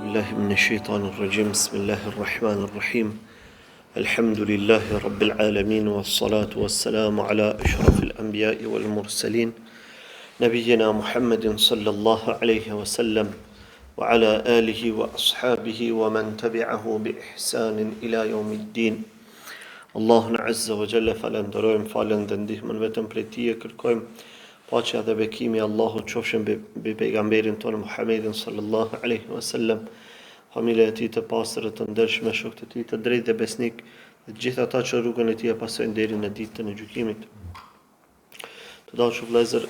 بالله من الشيطان الرجيم بسم الله الرحمن الرحيم الحمد لله رب العالمين والصلاة والسلام على أشرف الأنبياء والمرسلين نبينا محمد صلى الله عليه وسلم وعلى آله وأصحابه ومن تبعه بإحسان إلى يوم الدين الله عز وجل فلندرojmë falën dhe ndihmën vetëm prej Tij kërkojmë paqja dhe bekimi i Allahut qofshin mbi pejgamberin tonë Muhammedin sallallahu alaihi wasallam, familjen e tij të pastër të ndershme, shokët e tij të drejtë dhe besnik, dhe të gjithë ata që rrugën e tij e pasojnë deri në ditën e gjykimit. Të dashur vëllezër,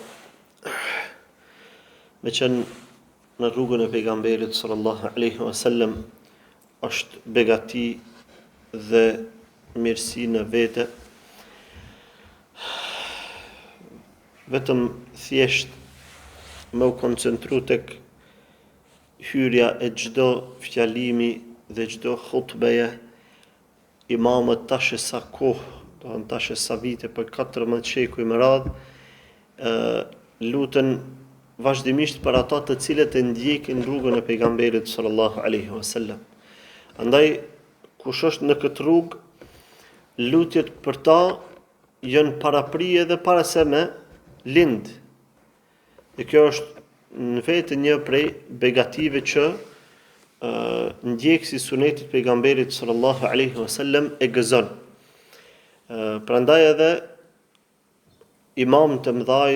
me qenë në rrugën e pejgamberit sallallahu alaihi wasallam është begati dhe mirësi në vete. Vetëm thjesht me u koncentru tek hyrja e çdo fjalimi dhe çdo hutbeje, imamët tash e sa kohë, do të tash e sa vite, për 14 shekuj me radhë, luten vazhdimisht për ata të cilët e ndjekin rrugën e pejgamberit sallallahu alaihi wasallam. Andaj kush është në këtë rrugë, lutjet për ta janë paraprije dhe para se me lind. Dhe kjo është në vetë një prej begative që ndjekësi sunetit pejgamberit sallallahu alaihi wasallam e gëzon. Prandaj edhe imam të mëdhaj,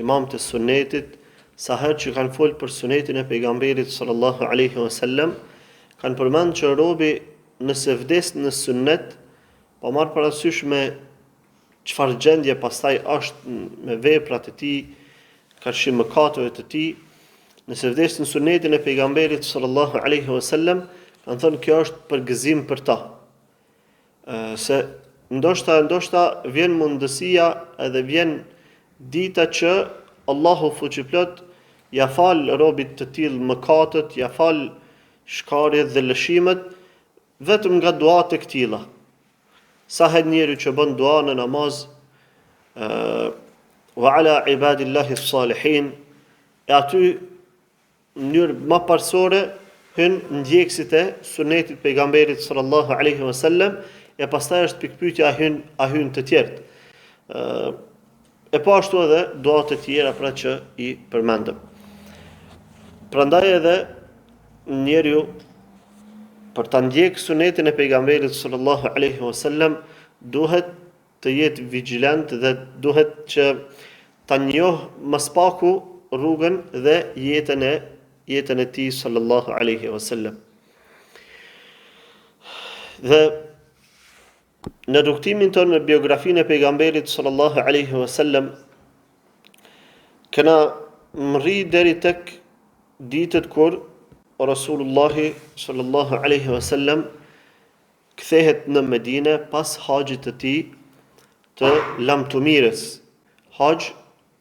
imam të sunetit, sa herë që kanë folë për sunetin e pejgamberit sallallahu alaihi wasallam, kanë përmend që robi nëse vdes në sunnet, pa marrë parasysh me çfarë gjendje pastaj është me veprat e tij, karshim mëkateve të tij, nëse vdes në sunetin e pejgamberit sallallahu alaihi wasallam, kanë thënë kjo është për gëzim për ta. Se ndoshta vjen mundësia edhe vjen dita që Allahu fuqiplot ja fal robit të tillë mëkatet, ja fal shkarjet dhe lëshimet vetëm nga duat e këtilla. Sa herë njeri që bën dua në namaz, wa ala ibadillahi salihin, e aty në mënyrë më parsorë hyn ndjekësit e sunetit pejgamberit sallallahu alaihi wasallam, e pastaj është pikpyetja a hyn të tjerët. E po ashtu edhe duat e tjera pra që i përmendëm. Prandaj edhe njeriu për ta ndjekë sunetin e pejgamberit sallallahu alaihi wasallam duhet të jetë vigjilant dhe duhet që ta njohë më së paku rrugën dhe jetën e tij sallallahu alaihi wasallam. Dhe në rrugtimin tonë në biografinë e pejgamberit sallallahu alaihi wasallam kena mri deri tek ditët kur Rasulullahi sallallahu alaihi wasallam kthehet në Medinë pas haxhit të tij të lamtumirës, haxh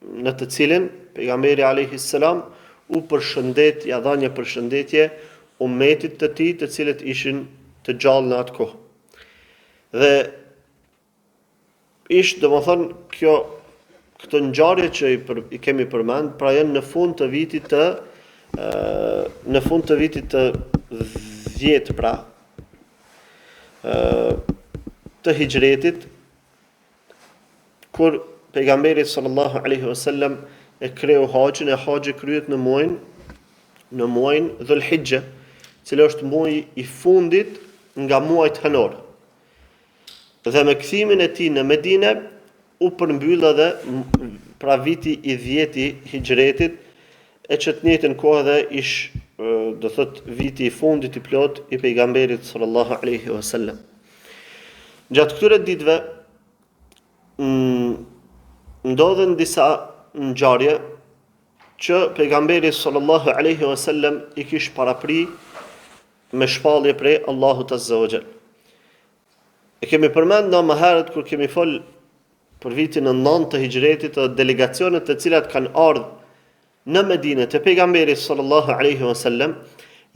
në të cilin pejgamberi alaihi salam u përshëndet, ja dha një përshëndetje ummetit të tij, të cilët ishin të gjallë në atë kohë. Dhe ishte domethënë këtë ngjarje që i kemi përmend, pra janë në fund të vitit të 10, pra të hijretit, kur pejgamberi sallallahu alaihi wasallam e kreu haxhin, e haxhi kryhet në muajin Dhul-Hijja, cili është muaji i fundit nga muajt hënor. Dhe me kthimin e tij në Medinë u përmbyll edhe pra viti i 10 i hijretit, e që të njëjtën kohë dhe ish, do thot, viti i fundit i plot i pejgamberit sallallahu alaihi wasallam. Gjatë këtyre ditëve ndodhen disa ngjarje që pejgamberi sallallahu alaihi wasallam i kish parapri me shpallje prej Allahut azza wa jall. E kemi përmend më herët kur kemi fol për vitin e 9 të hijretit, të delegacionet të cilat kanë ardhur në Medinë të pejgamberit sallallahu alaihi wasallam,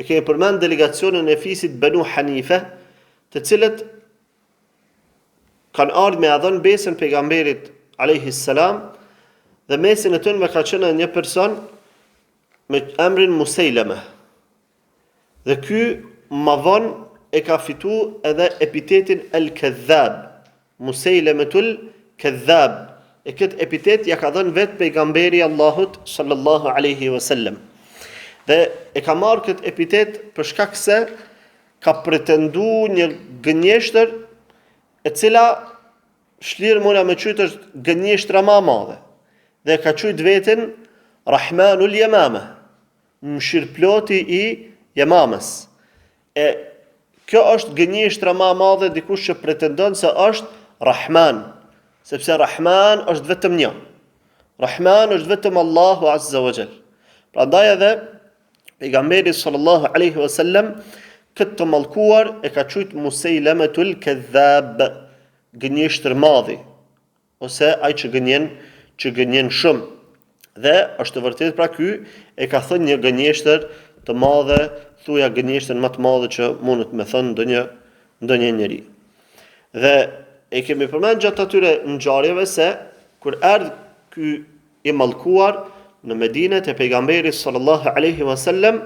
e kemi përmend delegacionin e fisit Banu Hanife, të cilët kanë ardhur me adhën besën pejgamberit alaihi salam, dhe mesin e tyre me ka qenë një person me emrin Musailama. Dhe ky më vonë e ka fitu edhe epitetin el-Kadhab, Musejlemetul Kadhab. E këtë epitet ja ka dhënë vetë pejgamberi Allahut sallallahu alaihi wasallam. Dhe e ka marrë këtë epitet për shkak se ka pretendu një gënjeshtër e cila shlirë mëna me qytë është gënjeshtra ma madhe. Dhe ka qytë vetin Rahmanul Yamama, mshirploti i Yamamës. E kjo është gënjeshtra ma madhe dikush që pretendon se është Rahman, sepse Rahman është vetëm një. Rahman është vetëm Allahu Azza wa Jall. Prandaj edhe pejgamberi sallallahu alaihi wasallam këtë të mallkuar e ka quajtur Musejlemetul Kadhab, gënjeshtër madhi, ose ai që gënjen shumë. Dhe është të vërtetë pra ky e ka thënë një gënjeshtër të madhe, thuja gënjeshtër më të madhe që mundet me thënë ndonjë njeri. Dhe e kemi përmend gjatë atyre ngjarjeve se kur erdhi ky i mallkuar në Medinë te pejgamberi sallallahu alaihi wasallam,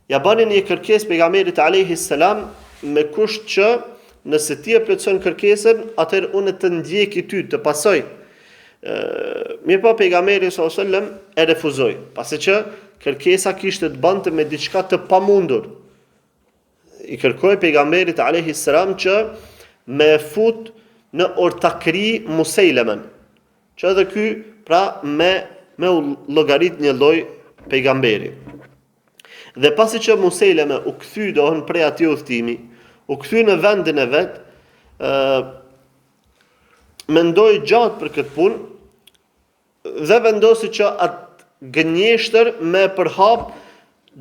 ja bani një kërkesë pejgamberit alaihi salam me kusht që nëse ti e plotson kërkesën, atëherë unë të ndjeki ty, të pasoj. Mirë po pejgamberi sallallahu alaihi wasallam e refuzoi, pasi që kërkesa kishte të bante me diçka të pamundur. I kërkoi pejgamberit alaihi salam që me fut në ortakri Musejlemen, që edhe ky pra me u llogarit një lloj pejgamberi. Dhe pasi që Musejleme u kthy dohen prej atij udhtimi, u kthy në vendin e vet, mendoi gjatë për këtë punë dhe vendosi që atë gënjeshtër me përhap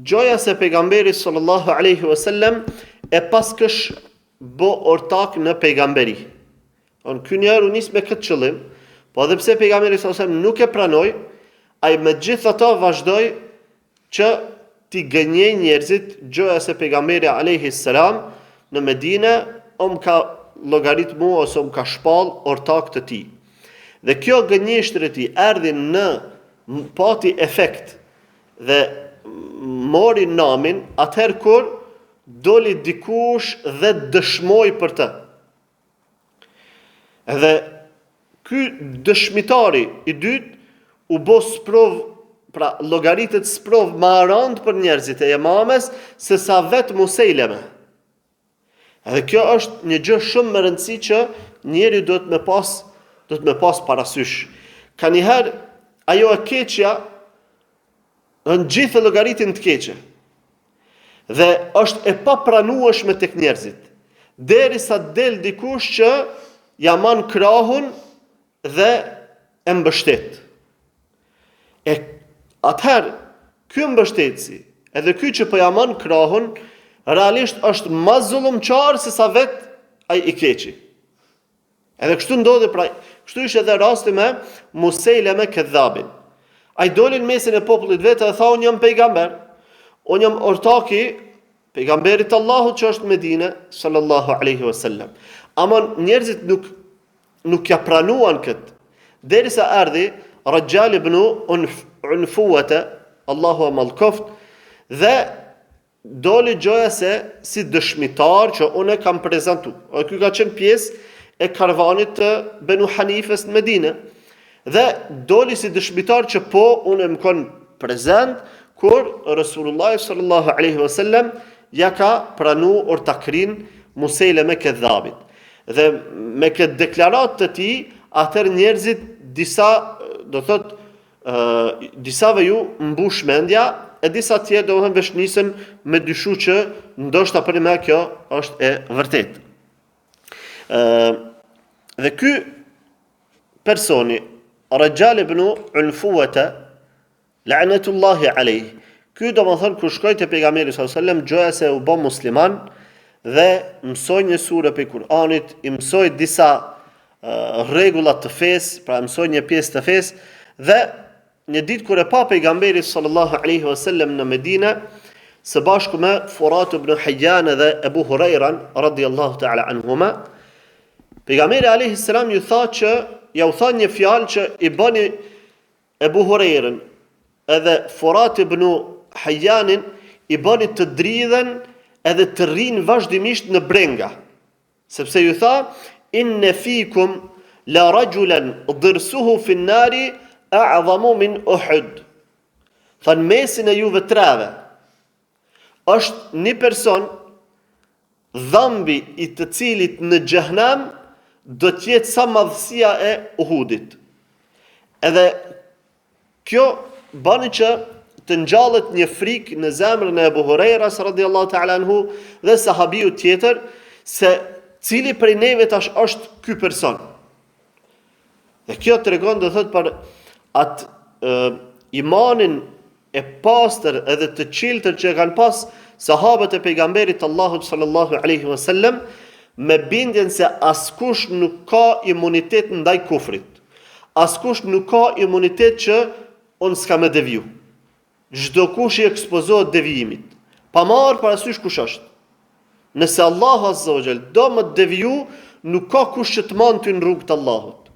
gjoja se pejgamberi sallallahu alaihi wasallam e paskësh bo ortak në pejgamberi. Ky njerë u nis me këtë qëllim, po edhe pse pejgamberi sallallahu alaihi wasallam nuk e pranoi, ai megjithatë vazhdoi që ti gënjej njerëzit gjoja se pejgamberi alaihi salam në Medinë ka llogarit mua ose ka shpall ortak të tij. Dhe kjo gënjeshtër e tij erdhi në pati efekt dhe mori namin atëherë kur doli dikush dhe dëshmoi për të. Edhe ky dëshmitari i dytë u bë sprov, pra llogaritet sprov më rënd për njerëzit e Yamamës se sa vetë Musejleme. Edhe kjo është një gjë shumë më rëndësi që njeri do të me pas parasysh. Ka njëherë ajo e keqja në gjithë llogaritin të keqe. Dhe është e papranueshme tek njerëzit, derisa del dikush që ja man krahun dhe e mbështet. E atëherë, ky mbështetësi, edhe ky që po ja man krahun, realisht është më zullumçar se sa vet ai i keqi. Edhe kështu ndodhi pra, kështu ishte edhe rasti me Musejleme Kadhabin. Ai doli në mesin e popullit vetë dhe tha unë jam pejgamber, unë jam ortaki pejgamberit Allahut që është në Medinë sallallahu alaihi wasallam. Ama njerëzit nuk ja pranuan këtë. Derisa erdhi Rajjal ibn Unfuwata, Allahu e mallkoft, dhe doli gjoja se si dëshmitar që unë kam prezantu. Ky ka qenë pjesë e karvanit të Benu Hanifes në Medinë. Dhe doli si dëshmitar që po unë më kon prezent kur Resulullah sallallahu alaihi wasallam ja ka pranu ortakrin Musejleme Kadhabit. Dhe me këtë deklarat të tij, atëherë njerëzit disave ju mbush mendja, e disa tjerë do të vesh nisën me dyshu që ndoshta për më kjo është e vërtetë. Dhe ky personi Rajjal ibn Unfuwata la'natullahi alayhi, ky do të thonë kur shkoi te pejgamberi sallallahu alaihi wasallam gjoja se u bë musliman dhe mësoi një sure pe Kur'anit, i mësoi disa rregulla të fesë, pra mësoi një pjesë të fesë, dhe një ditë kur e pa pejgamberi sallallahu alaihi wasallam në Medinë, së bashku me Furat ibn Hayyan dhe Abu Huraira radhiyallahu ta'ala anhuma, pejgamberi alaihi salam ju tha një fjalë që i bëni Abu Hurairën edhe Furat ibn Hayyanin i bëni të dridhen edhe të rrinë vazhdimisht në brenga. Sepse ju tha, inne fikum la rajulan dhirsuhu fin nari a'dhamu min Uhud. Tha në mesin e juve treve është një person dhambi i të cilit në xhehenam do të jetë sa madhësia e Uhudit. Edhe kjo bani që të ngjallet një frikë në zemrën e Abu Hurajras radhiyallahu ta'ala anhu dhe sahabiu tjetër se cili prej neve tash është ky person. Dhe kjo tregon do thot për atë imanin e pastër edhe të çiltër që kanë pas sahabët e pejgamberit Allahut sallallahu alaihi wasallam, me bindjen se askush nuk ka imunitet ndaj kufrit. Askush nuk ka imunitet që unë s'ka me deviju. Çdo kush i ekspozohet devijimit, pa marrë parasysh kush është. Nëse Allahu azza wa jall do më deviju, nuk ka kush që të mund ty në rrugë të Allahut.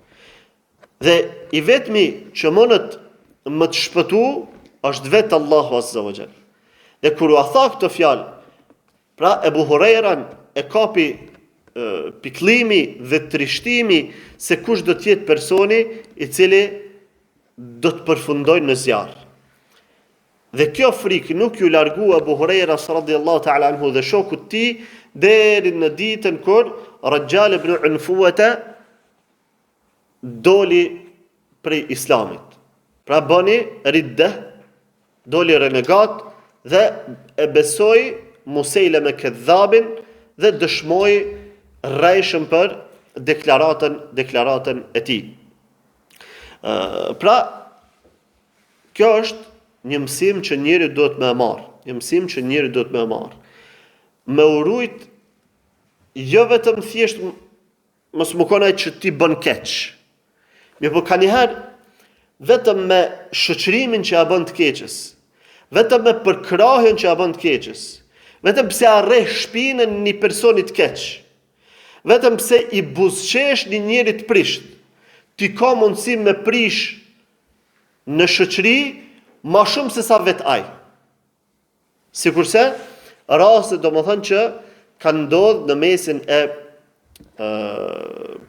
Dhe i vetmi që mundet më të shpëtu është vetë Allahu azza wa jall. Dhe kur u tha këtë fjalë, pra Abu Hurajran e kapi pikëllimi dhe trishtimi se kush do të jetë personi i cili do të përfundojë në zjarr. Dhe kjo frikë nuk ju largua Abu Hurajras radhiyallahu ta'ala anhu dhe shokut të tij deri në ditën kur Rajjal ibn Unfuwata doli prej Islamit. Pra bëni ridde, doli renegat dhe e besoi Musailama Kedhabin dhe dëshmoi rrejshëm për deklaratën e tij. Pra kjo është një mësim që njeriu duhet më marr. Me urujt jo vetëm thjesht mos më konaj që ti bën keq. Mirë, po kanjëherë vetëm me shoqërimin që ja bën të keqës, vetëm me përkrahjen që ja bën të keqës, vetëm pse arreh shpinën një personi të keq, vetëm pse i buzëqesh një njeri të prisht, ti ka mundësi me prish në shoqëri ma shumë se sa vet ai. Sikurse raste domethënë që kanë ndodhur në mesin e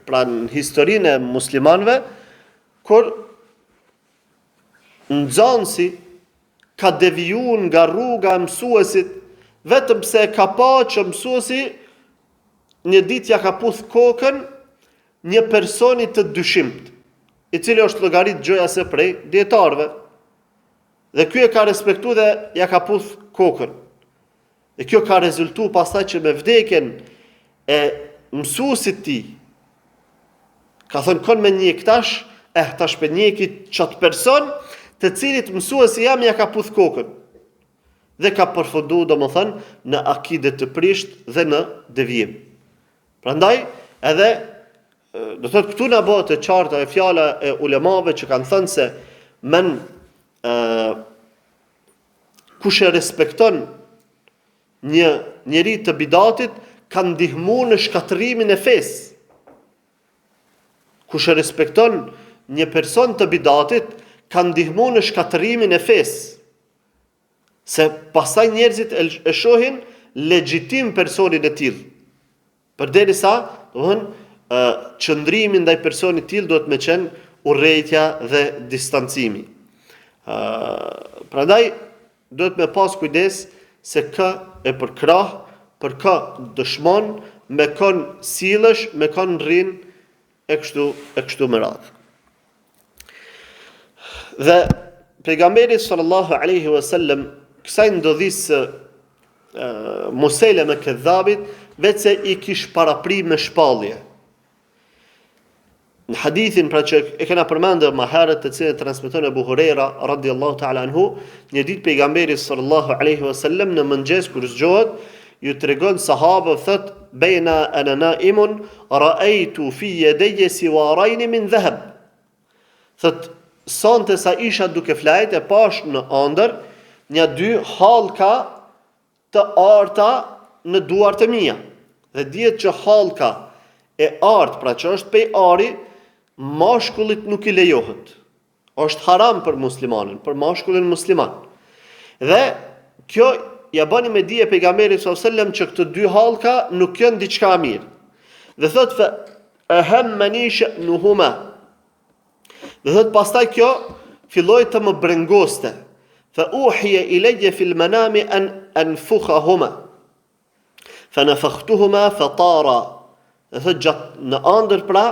pra në historinë e muslimanëve, kur nxënësi ka devijuar nga rruga e mësuesit vetëm pse ka pa që mësuesi një ditë ja ka puth kokën një personi të dyshimt, i cili është llogarit gjojase prej dietarëve. Dhe ky e ka respektuar dhe ja ka puth kokën. Dhe kjo ka rezultuar pastaj që me vdekjen e mësuesit tij ka thënë kon me një këtash, tash për njeki çat person të cilit mësuesi jam ja ka puth kokën. Dhe ka përfunduar domethënë në akide të prisht dhe në devijim. Prandaj edhe do thotë këtu na bëhet e qarta e fjala e ulemave që kanë thënë se men kush e respekton një njeri të bidatit ka ndihmuar në shkatërimin e fesë. Kush e respekton një person të bidatit ka ndihmuar në shkatërimin e fesë. Se pastaj njerëzit e shohin legjitim personin e tillë. Përderisa, domthonë qëndrimi ndaj personit të tillë duhet me qenë urrejtja dhe distancimi. Prandaj duhet me pas kujdes se kë e përkrah, për kë dëshmon, me kon sillesh, me kon rrin e kështu me radhë. Dhe pejgamberi sallallahu alaihi wasallam kësaj ndodhisë Musailama Kedhabit vetë i kish parapri me shpallje. Në hadithin pra që e kena përmendur më herët të cilën transmeton Abu Huraira radhiyallahu ta'ala anhu, një ditë pejgamberi sallallahu alaihi wasallam në mëngjes kur zgjohet, ju tregon sahabëve thot baina ana naimun ra'aytu fi yadayya siwarayn min dhahab. Thot sonte sa isha duke flajt e pash në ëndër një dy hallka të arta në duart e mia. Dhe dihet që hallka e artë, pra që është pej ari, mashkullit nuk i lejohet. Është haram për muslimanin, për mashkullin musliman. Dhe kjo ja bani me dije pejgamberit sallallahu alajhi wasallam që këto dy hallka nuk janë diçka e mirë. Dhe thot fa ahammani sha'nuhuma. Dhe thot pastaj kjo filloi të më brengoste. Fa uhiya ilayya fil manami an anfukhahuma. Fa nafakhtuhuma fatara. Dhe thot gjatë në ëndër pra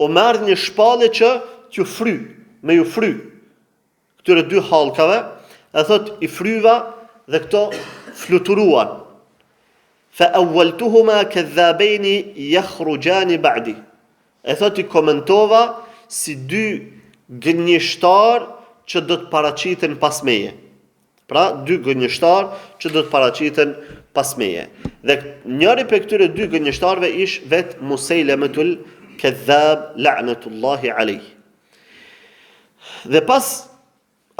u marr një shpallë që t'ju fry, me ju fry këtyre dy hallkave, e thot i fryva dhe këto fluturuan. Fa awwaltuhuma kadhabaini yakhrujani ba'di. E thot i komentova si dy gënjeshtar që do të paraqiten pas meje. Pra, dy gënjeshtar që do të paraqiten pas meje. Dhe njëri për këtyre dy gënjeshtarve ish vet Musejlemetul Kedhab, la'natullahi alayh. Dhe pas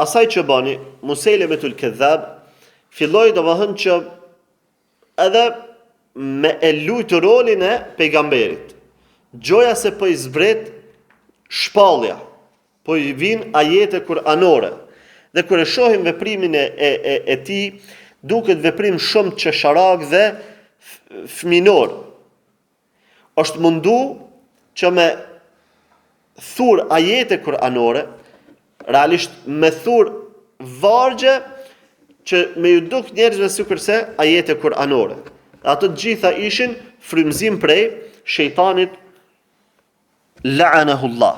asaj që bani, Musejlemetul Kedhab filloi domethënë që edhe me e lujtë rolin e pejgamberit. Gjoja se po i zbret shpallja, po i vin ajete kuranore. Dhe kur e shohim veprimin e tij, duket veprim shumë çesharak dhe fëminor. Është mundu që me thur ajete kuranore, realisht me thur vargje që me ju duk njerëzve sikurse ajete kuranore. Ato të gjitha ishin frymëzim prej shejtanit la'anahullah.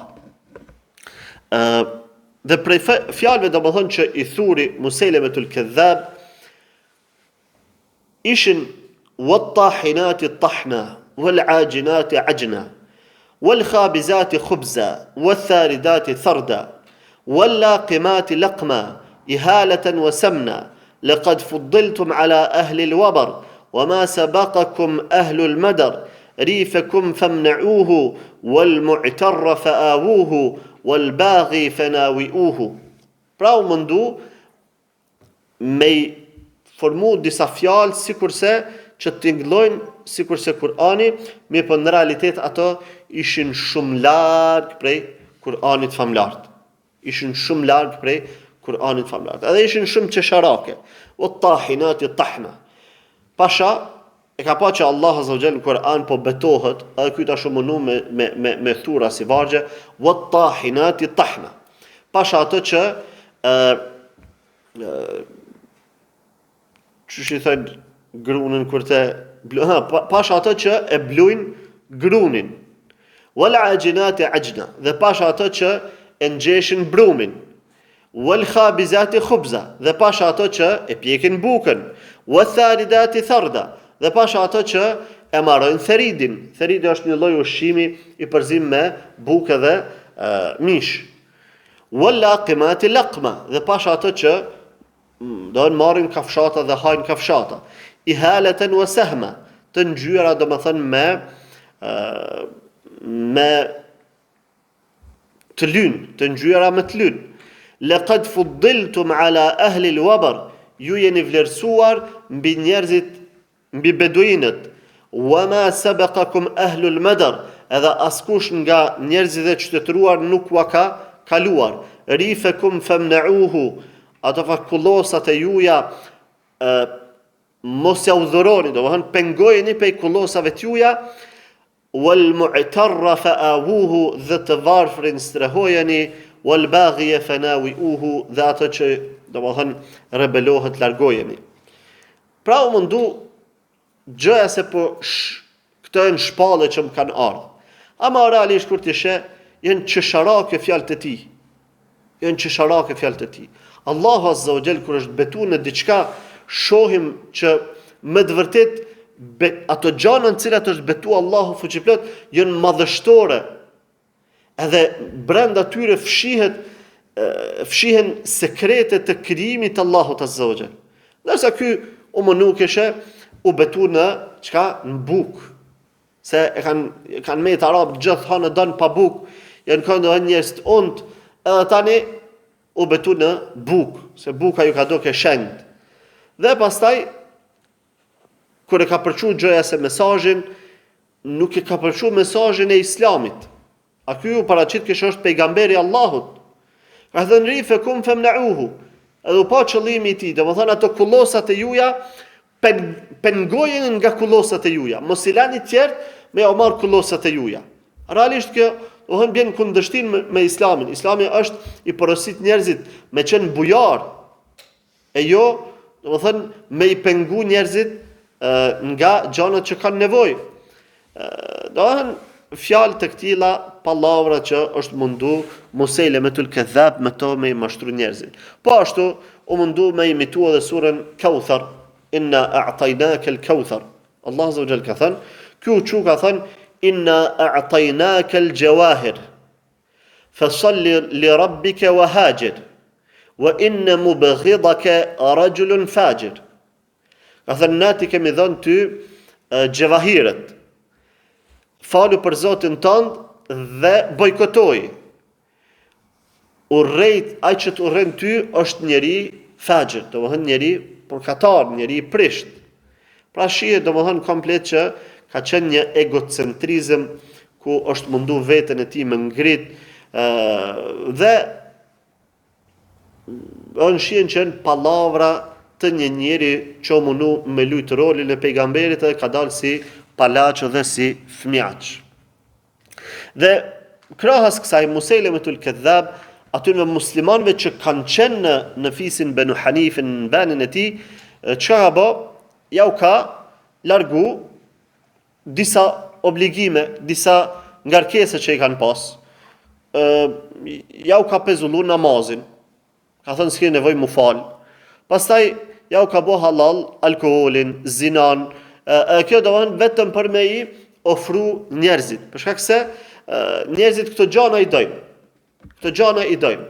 Dhe prej fjalëve domethënë që i thuri Musejlemetul Kedhab ishin wat-tahinati tahna wal-ajinati ajna wal-khabizati khubza wath-tharidati tharda wal-laqimati laqma ihalatan wa samna laqad fuddiltum ala ahli al-wabar wama sabaqakum ahlu al-madar rifakum famna'uhu wal-mu'tarra fa'awuhu wal-baghi fanawi'uhu. Pra u mundu me formu disa fjalë sikurse që tingëllojnë sikurse Kur'ani, mirë po në realitet ato ishin shumë larg prej Kur'anit famlart. Ishin shumë larg prej Kur'anit famlart. Edhe ishin shumë çesharake. Wat-tahinati tahna. Pasha e ka pa që Allah azza wa jalla në Kur'an po betohet, edhe ky tash mundu me thura si vargje, wat-tahinati tahna. Pasha ato që që i thënë grunën kur të pasha ato që e blujnë grunin. Wal ajinati ajna, dhe pasha ato që e nxeshin brumin. Wal khabizati khubza, dhe pasha ato që e pjekin bukën. Wal tharidati tharda, dhe pasha ato që e marrojnë theridin. Theridi është një lloj ushqimi i përzim me bukë dhe mish. Wal laqimati laqma, dhe pasha ato që do në marrin kafshata dhe hajnë kafshata. Ihalatan wa sahma, të ngjyra domethënë me të lynë, të ngjyra me të lynë. Laqad fuddiltum ala ahli al-wabar, ju jeni vlerësuar mbi njerëzit, mbi beduinët. Wama sabaqakum ahlu al-madar, edhe askush nga njerëzit e qytetëruar nuk ua ka kaluar. Rifakum famna'uhu, ato fakullosat e juja mos ja udhëroni, domethënë pengojeni prej kullosave të juja, wal mu'tarra fa'awuhu, dhe të varfrin strehojeni, wal baghiya fanawi'uhu, dhe ato që domethënë rebelohet largojeni. Pra u mundu gjëja se po këto janë shpallë që më kanë ardhur. Ama realisht kur ti sheh janë çesharake fjalët e tij. Janë çesharake fjalët e tij. Allahu azza wa jall kur është betuar në diçka, shohim që me të vërtet ato gjëra në të cilat është betuar Allahu fuqiplot janë madhështore. Edhe brenda tyre fshihen sekrete të krijimit të Allahut azza wa jall. Ndërsa ky nuk u betuar në çka, në bukë. Se e kanë me të arabë gjithë hanë dënë pa bukë, janë këndo njerëz të ont, edhe tani u betu në bukë, se buka ju ka do ke shend. Dhe pastaj, kër e ka përqu gjëja se mesazhin, nuk e ka përqu mesazhin e islamit. A ky ju paraqit kështë është pejgamberi Allahut. Ka thënë rifakum famna'uhu, edhe u pa qëllimi i tij, domethënë ato kullosat e juja pengojen nga kullosat e juja. Mos i lani tjerë me u marr kullosat e juja. Realisht kjo domethënë bën kundërshtim me Islamin. Islami është i porosit njerëzit me qenë bujar e jo domethënë me i pengu njerëzit nga gjanat që kanë nevojë. Domethënë fjalë të këtilla pallavra që është mundu Musejlemetul Kedhab me to me i mashtru njerëzit. Po ashtu u mundu me imitua dhe surën Kauthar, inna a'tainaka al-Kauthar. Allah azza wa jalla ka thënë, ky u ka thënë inna a'tainaka al-jawahir. Fasalli li rabbika wahajir. Wa inna mubghidaka rajulun fajir. Ka thënë na ti kemi dhënë ty gjavahiret. Falu për Zotin tënd dhe bojkotoj. Urrejt, ai që të urren ty është njeri fajir, domethënë njeri përkatar, njeri prisht. Pra shihet domethënë komplet që ka qenë një egocentrizëm ku është mundu veten e tij me ngrit dhe on shihen që pallavra të një njeri që mundu me lut rolin e pejgamberit dhe ka dalë si palaç dhe si fmjaç. Dhe krahas kësaj Musejlemetul Kedhab, atyre muslimanëve që kanë qenë në fisin Banu Hanifin në banin e tij, çka ka bë? Ja u ka largu disa obligime, disa ngarkesa që i kanë pas. Ja u ka pezullu namazin. Ka thënë s'ke nevojë mu fal. Pastaj ja u ka bë halal alkoolin, zinan. Kjo do të vetëm për me i ofru njerëzit. Për shkak se njerëzit këto gjana i dojnë. Këto gjana i dojnë.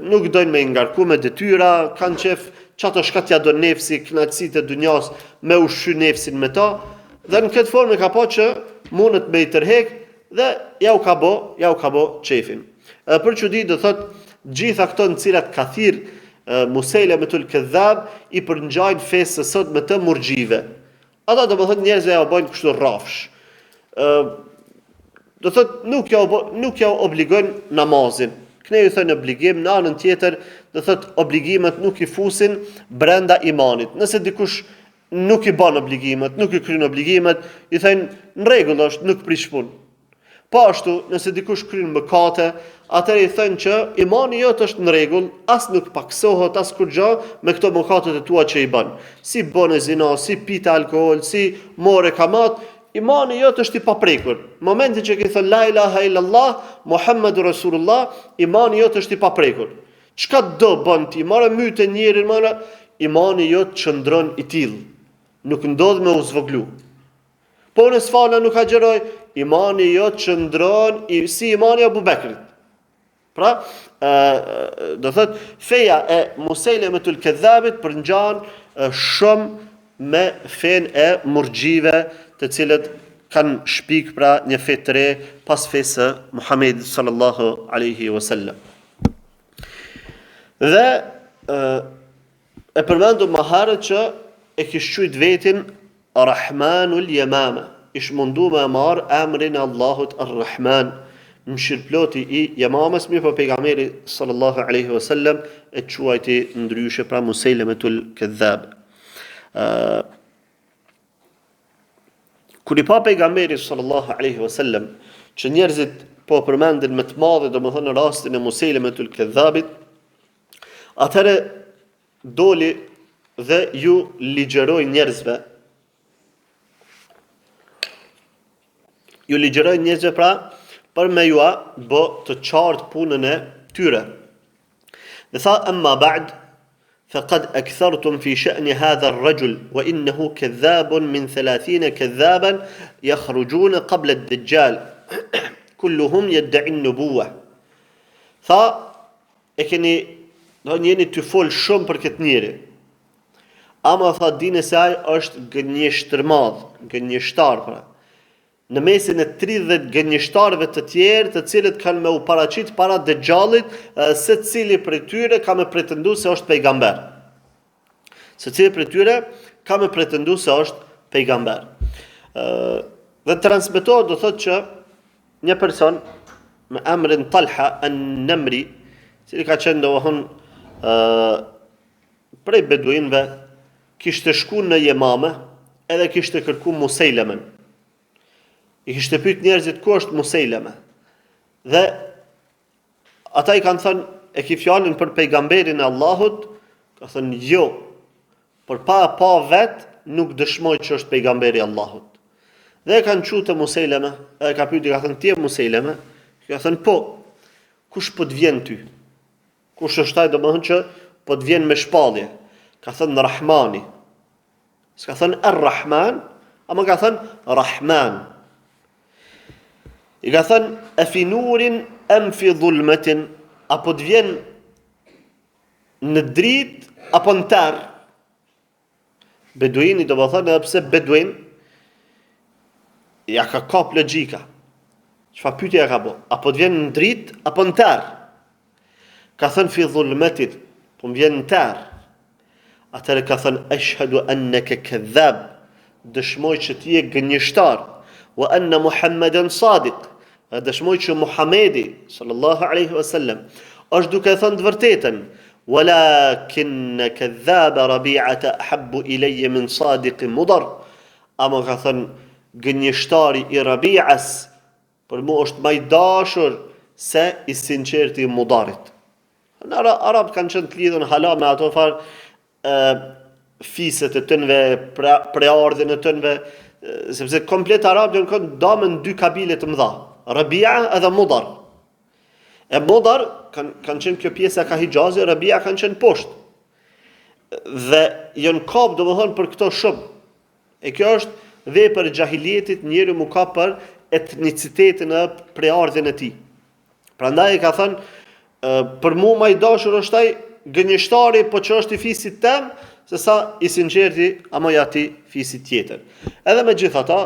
Nuk dojnë me ngarku me detyra, kanë qef çato shkatja do nefsi, kënaqësitë e dunjas me ushqy nefsin me ta, dhe në këtë formë ka pa që mundet me i tërhek dhe ja u ka bë çefin. Për çudi do thot gjitha këto në cilat ka thirr Musejlemetul Kedhab i përngjajnë fesë sot me të murxhive. Ata do të thotë njerëzve ja bojnë kështu rrafsh. Do thotë nuk ja obligojnë namazin. Këne ju thënë obligim, në anën tjetër do thotë obligimet nuk i fusin brenda imanit. Nëse dikush nuk i bën obligimet, nuk i kryen obligimet, i thënë në rregull është, nuk prish punë. Po ashtu, nëse dikush kryen mëkate, atëherë i thënë që imani jot është në rregull, as nuk paksohet as kur gjë me këto mëkatet e tua që i bën. Si bën zina, si pite alkool, si more kamat, imani jot është i paprekur. Momenti që ke thënë la ilaha illallah, Muhammedur Rasulullah, imani jot është i paprekur. Çka do bën ti? Marrë mytë njërin, imani jot çndron i tillë. Nuk ndodh me u zvoglu. Po nëse fala nuk agjeroj, imani jot çndron si imani Abu Bekrit. Pra, do thot feja e Musejlemetul Kedhabit përngjan shumë me fen e murxhive, të cilët kanë shpik pra një fe të re pas fesë Muhamedit sallallahu alaihi wasallam. Dhe e përmendu më herët që e kishte quajt vetin Rahmanul Yamama. Ish mundu me marr emrin e Allahut Ar-Rahman. Mshirploti i Yamamës, mirë po pejgamberi sallallahu alaihi wasallam e quajti ndryshe pra Musejlemetul Kedhab. Kur i pa pejgamberi sallallahu alaihi wasallam që njerëzit po përmendin më të madhe domethënë rastin e Musejlemetul Kedhabit, atëherë doli dhe ju ligjeroi njerëzve. Ju ligjeroi njerëzve pra për me jua bë të qartë punën e tyre. Dhe tha, amma ba'd, faqad akthartum fi sha'ni hadha ar-rajul wa innahu kadhabun min 30 kadhaban yakhrujun qabla ad-dajjal kulluhum yad'i an-nubuwah. Tha, e keni jeni të fol shumë për këtë njeri. Ama tha dini se ai është gënjeshtër madh, gënjeshtar pra. Në mesin e 30 gënjeshtarëve të tjerë, të cilët kanë me u paraqit para Dejjallit, secili prej tyre ka me pretendu se është pejgamber. Secili prej tyre ka me pretendu se është pejgamber. Dhe transmetohet do thotë që një person me emrin Talha an-Namri, cili ka qenë domethënë prej beduinëve kishte shku në Yemame edhe kishte kërku Musejlemen. I kishte pyet njerëzit ku është Musejleme. Dhe ata i kanë thënë, e ki fjalën për pejgamberin e Allahut, ka thënë jo, por pa vet nuk dëshmoj që është pejgamberi i Allahut. Dhe kanë thënë te Musejleme, edhe ka pyetur, ka thënë ti je Musejleme? Ka thënë po. Kush po të vjen ty? Kush është ai domethënë që po të vjen me shpallje? Ka thënë Rahmani. S'ka thënë Ar-Rahman, ama ka thënë Rahman. I ka thënë e fi nurin em fi dhulmetin, apo të vjen në drit apo në tar. Beduini do të thonë edhe pse beduin ja ka kap logjika. Çfarë pyetje ka bë? Apo të vjen në drit apo në tar? Ka thënë fi dhulmetin, po vjen në tar. Atëherë ka thënë ashhadu annaka kadhab, dëshmoj që ti je gënjeshtar, wa anna Muhammeden sadiq, dëshmoj që Muhamedi sallallahu alaihi wasallam është duke thënë të vërtetën, walakin kadhaba Rabi'ata ahabbu ilayya min sadiq Mudar, ama ka thënë gënjeshtari i Rabi'as për mua është më i dashur se i sinqerti i Mudarit. Në Arab kanë qenë të lidhur hala me ato fiset e tënve, preardhjen e tënve, sepse komplet Arabët kanë damën dy kabile të mëdha, Rabia edhe Mudar. E Mudar kanë qenë kjo pjesa ka Hijazit, Rabia kanë qenë poshtë. Dhe janë kap domethënë për këto shumë. E kjo është vepër e xahilietit, njeriu mu ka për etnicitetin e preardhjen e tij. Prandaj e ka thënë për mua më i dashur është ai gënjeshtari, po që është i fisit tem, se sa i sinqerti ama i ati fisit tjetër. Edhe me gjithata,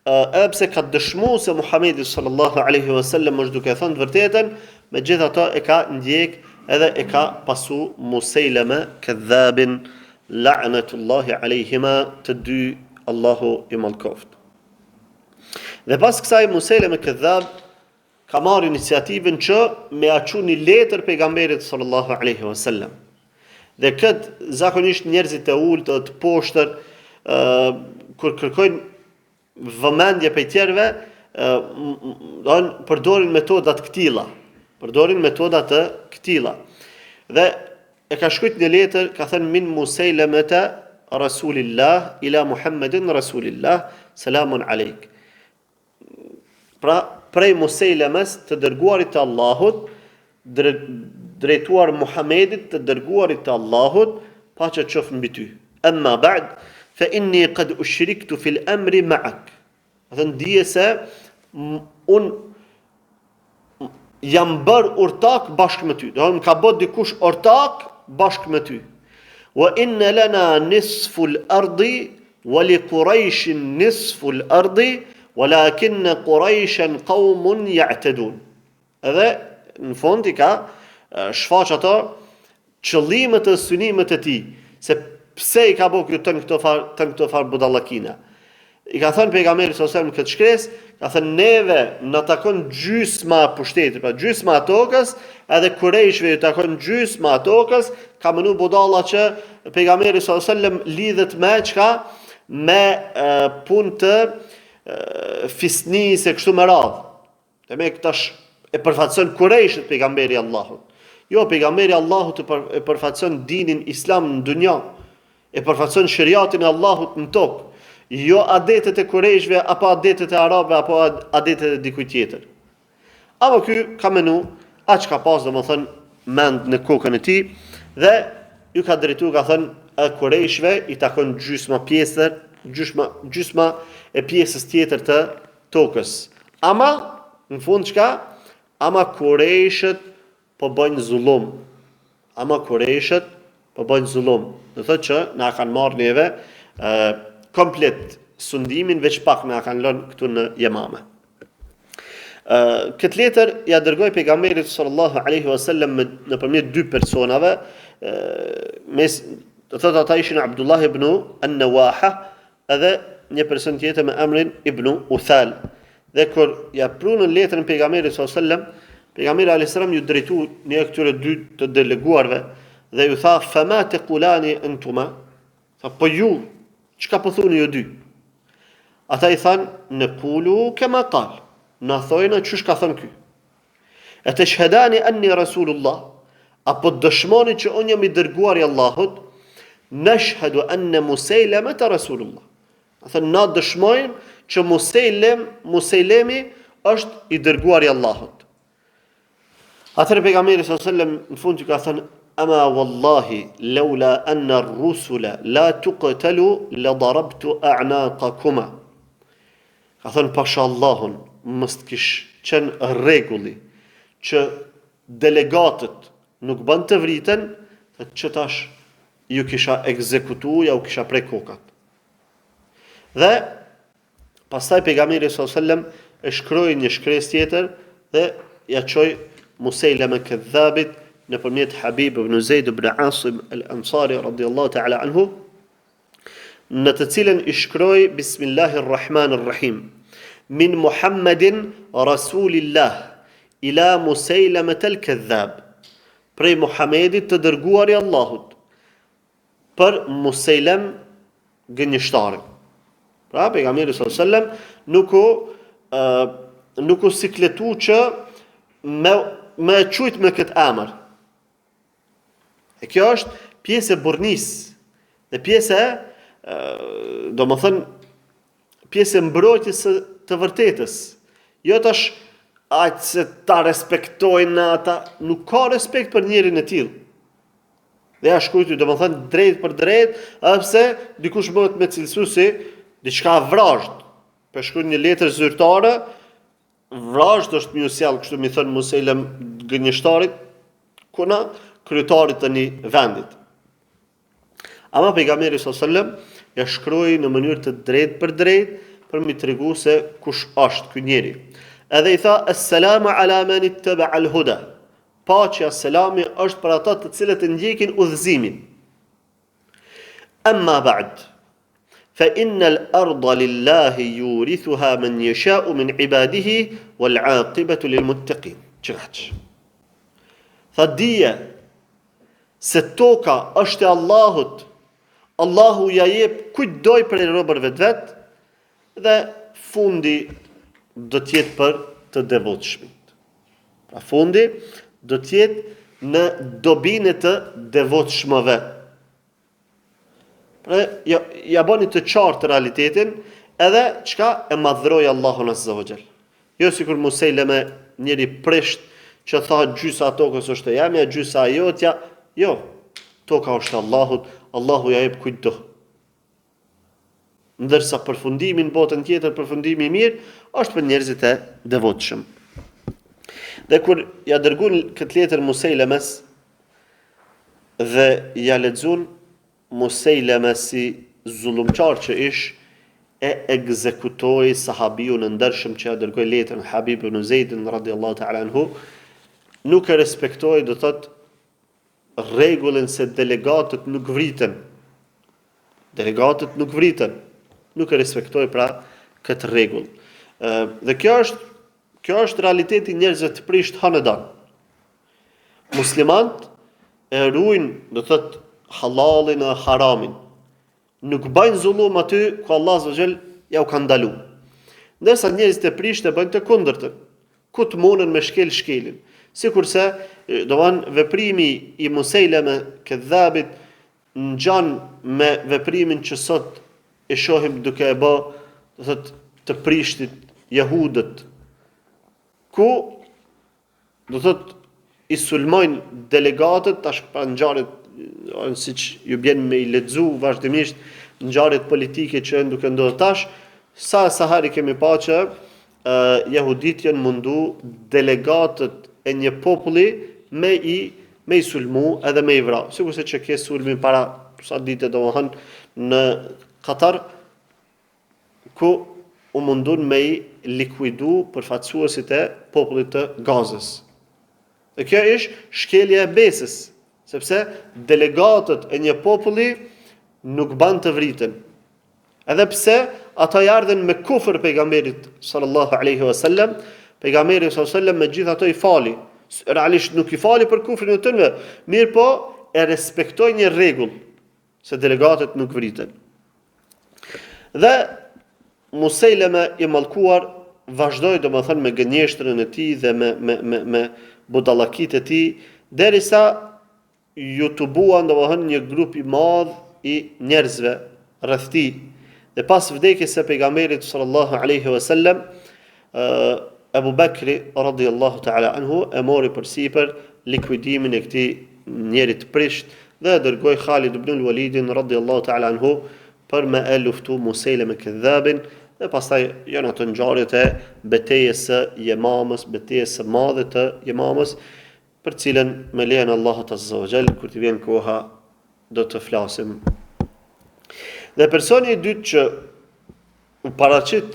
edhe pse ka dëshmu se Muhamedi sallallahu alaihi wasallam është duke thënë të vërtetën, me gjithata e ka ndjek edhe e ka pasu Musejleme kadhabin, la'natullahi alejhima, të dy Allahu i mallkoft. Dhe pas kësaj Musejleme kadhab ka marrë iniciativën që me aqu një letër pejgamberit sallallahu alaihi wasallam. Dhe këtë zakonisht njerëzit e ulët të poshtër, kur kërkojnë vëmendje për tjerëve, përdorin metodat këtilla. Dhe e ka shkruajtur një letër, ka thënë min Musejlemete Rasulillah ila Muhammedin Rasulillah, selamun alejk. Pra, prej Musejlemes të dërguarit të Allahut, drejtuar Muhamedit të dërguarit të Allahut, paqja qoftë mbi ty. Amma ba'd, fa inni qad ushriktu fil amri ma'ak. Dhe ndije se un jam bër urtak bashkë me ty. Do të ka bë dikush urtak bashkë me ty. Wa inna lana nisfu al-ardi wa li Quraysh nisfu al-ardi walakin Qurayshan qaumun ya'tadun. Edhe në fund i ka shfaq ato qëllimet e synimet e tij, se pse i ka bërë këto far budallakina. I ka thënë pejgamberi sallallahu alajhi wasallam këtë shkresë, ka thënë neve na takon gjysma e pushtetit, pra gjysma e tokës, edhe Kurejshve i takon gjysma e tokës, ka mënu budalla që pejgamberi sallallahu alajhi wasallam lidhet me çka? Me punë të fisnisë kështu me radhë. Demek tash e përfaqëson Kurejshit pejgamberi Allahut. Jo, pejgamberi Allahut e përfaqëson dinin Islam në dunja, e përfaqëson shariatin e Allahut në tokë. Jo adetet e Kurejshve, apo adetet e Arabëve, apo adetet e dikujt tjetër. Apo ky ka menu, aq ka pas domethën mend në kokën e tij dhe ju ka drejtuar, ka thënë Kurejshve i takon gjysma e pjesës tjetër të tokës. Ama në fund çka? Ama Kurejshët po bëjnë zullum. Do thotë që na kanë marrë neve komplet sundimin, veç pak na kanë lënë këtu në Yemame. Këtë letër ja dërgoi pejgamberit sallallahu alaihi wasallam nëpërmjet dy personave, do thotë ata ishin Abdullah ibn an-Nawaha edhe një person tjetër me emrin Ibn Uthal. Dhe kur ja prunën letrën pejgamberit sallallahu alaihi wasallam, pejgamberi alayhis salam ju drejtu një këtyre dy të deleguarve dhe ju tha, fama taqulani antuma? Tha, po ju, çka po thoni ju dy? Ata i thanë, në kulu kema qal, na thojnë çish ka thënë ky. E të shhedani anni Rasulullah, apo dëshmoni që unë jam i dërguar i Allahut, nashhadu anna Musailama Rasulullah. Thënë, na dëshmojmë që Musailemi është i dërguar i Allahut. Atëherë pejgamberi sallallahu alajhi wasallam në fund ka thënë, ama wallahi laula anna ar-rusula la tuqtalu la darabtu a'naqakuma. Ka thënë, pasha Allahun, mos kish qenë rregulli që delegatët nuk bën të vriten, që tash ju kisha ekzekutu, ja u kisha prej kokat. Dhe pastaj pejgamberi sallallahu alajhi wasallam e shkroi një shkresë tjetër dhe ja çoi Musailama kadhabit nëpërmjet Habib ibn Zaid ibn Asim al-Ansari radiyallahu ta'ala anhu, në të cilën i shkroi Bismillahirrahmanirrahim, min Muhammadin Rasulillah ila Musailama al-Kadhab, prej Muhamedit të dërguar i Allahut për Musailam gënjeshtarin. Pra pejgamberi sallallahu alajhi wasallam nuk u sikletu që me çujt me këtë emër. E kjo është pjesë e burrnisë dhe pjesë domethënë pjesë e mbrojtjes së të vërtetës. Jo tash aq se ta respektojnë ata, nuk ka respekt për njërin e tillë. Dhe ja shkruajti domethënë drejt për drejt, pse dikush bëhet me cilësu si diçka vrazhd. Për shkruaj një letër zyrtare, vrazhd është më sjell, kështu mi thon Musailam gënjeshtarit, kuna kryetarit të një vendit. Ama pejgamberi sallallahu alajhi wasallam ja shkroi në mënyrë të drejtë për drejt për mi tregu se kush është ky njeri. Edhe i tha, assalamu ala man ittaba al-huda. Paqja, selami është për ata të cilët e ndjekin udhëzimin. Amma ba'd, fa innal arda lillahi yurithuha man yasha'u min ibadihi wal 'aqibatu lil muttaqin. Çfarë? Tha dije se toka është e Allahut. Allahu ja jep kujt doj për robërve të vet dhe fundi do të jetë për të devotshmit. Pra fundi do të jetë në dobinë të devotshmëve. Pra ja bëni të qartë realitetin edhe çka e madhroi Allahun azza wa jall. Jo sikur Musailama njëri prisht që tha gjysa tokës është e jamja, gjysa jotja. Jo, toka është Allahut, Allahu ja jep kujt do. Ndërsa përfundimi në botën tjetër, përfundimi i mirë, është për njerëzit e devotshëm. Dhe kur ja dërguan këtë letër Musailamas dhe ja lexuan, Musailama si zullumçar që ish, e ekzekutoi sahabiun e ndershëm që ja dërgoi letrën, Habib ibn Zaid radhiyallahu ta'ala anhu, nuk e respektoi, do thotë, rregullin se delegatët nuk vriten. Delegatët nuk vriten. Nuk e respektoi pra këtë rregull. Dhe kjo është realiteti njerëzve të prisht hanedan. Muslimanët e ruajnë, do thotë, halalin e haramin. Nuk bëjnë zullum aty ku Allah azza wa jall ja u ka ndaluar. Ndërsa njerëzit e prisht e bëjnë të kundërtën, ku të munën me shkelin. Sikurse, domthonë veprimi i Musailama kadhabit ngjan me veprimin që sot e shohim duke e bë, do thotë, të prishtit jehudët, ku do thotë i sulmojnë delegatët, tash pra ngjarjet siç ju bën me i lexu vazhdimisht ngjarjet politike që janë duke ndodhur tash, sa herë kemi pa që jehudit janë mundu delegatët e një populli me i sulmu edhe me i vra. Sikurse që ke sulmin para sa ditë domethënë në Katar, ku u mundun me i likuidu përfaqësuesit e popullit të Gazës. Dhe kjo është shkelja e besës, sepse delegatët e një populli nuk ban të vriten. Edhe pse ata ardhen me kufër pejgamberit sallallahu alaihi wasallam, pejgamberi sallallahu alaihi wasallam me gjithë ato i fali. Realisht nuk i fali për kufrin e tyre, mirë po e respektoi një rregull, se delegatët nuk vriten. Dhe Musejleme i mallkuar vazhdoi domethënë me gënjeshtrën e tij dhe me budallakit e tij, derisa ju tubuan domethënë një grup i madh i njerëzve rreth tij. Dhe pas vdekjes së pejgamberit sallallahu alaihi wasallam, Abu Bakri radhiyallahu ta'ala anhu e mori përsipër likuidimin e këtij njeri të prisht dhe dërgoi Khalid ibn al-Walidin radhiyallahu ta'ala anhu për me e luftu Musejleme Kedhabin. Dhe pastaj janë ato ngjarjet e betejës së Yemamës, betejës së madhe të Yemamës, për cilën me lejen e Allahut azza wa jall, kur të vjen koha, do të flasim. Dhe personi i dytë që u paraqit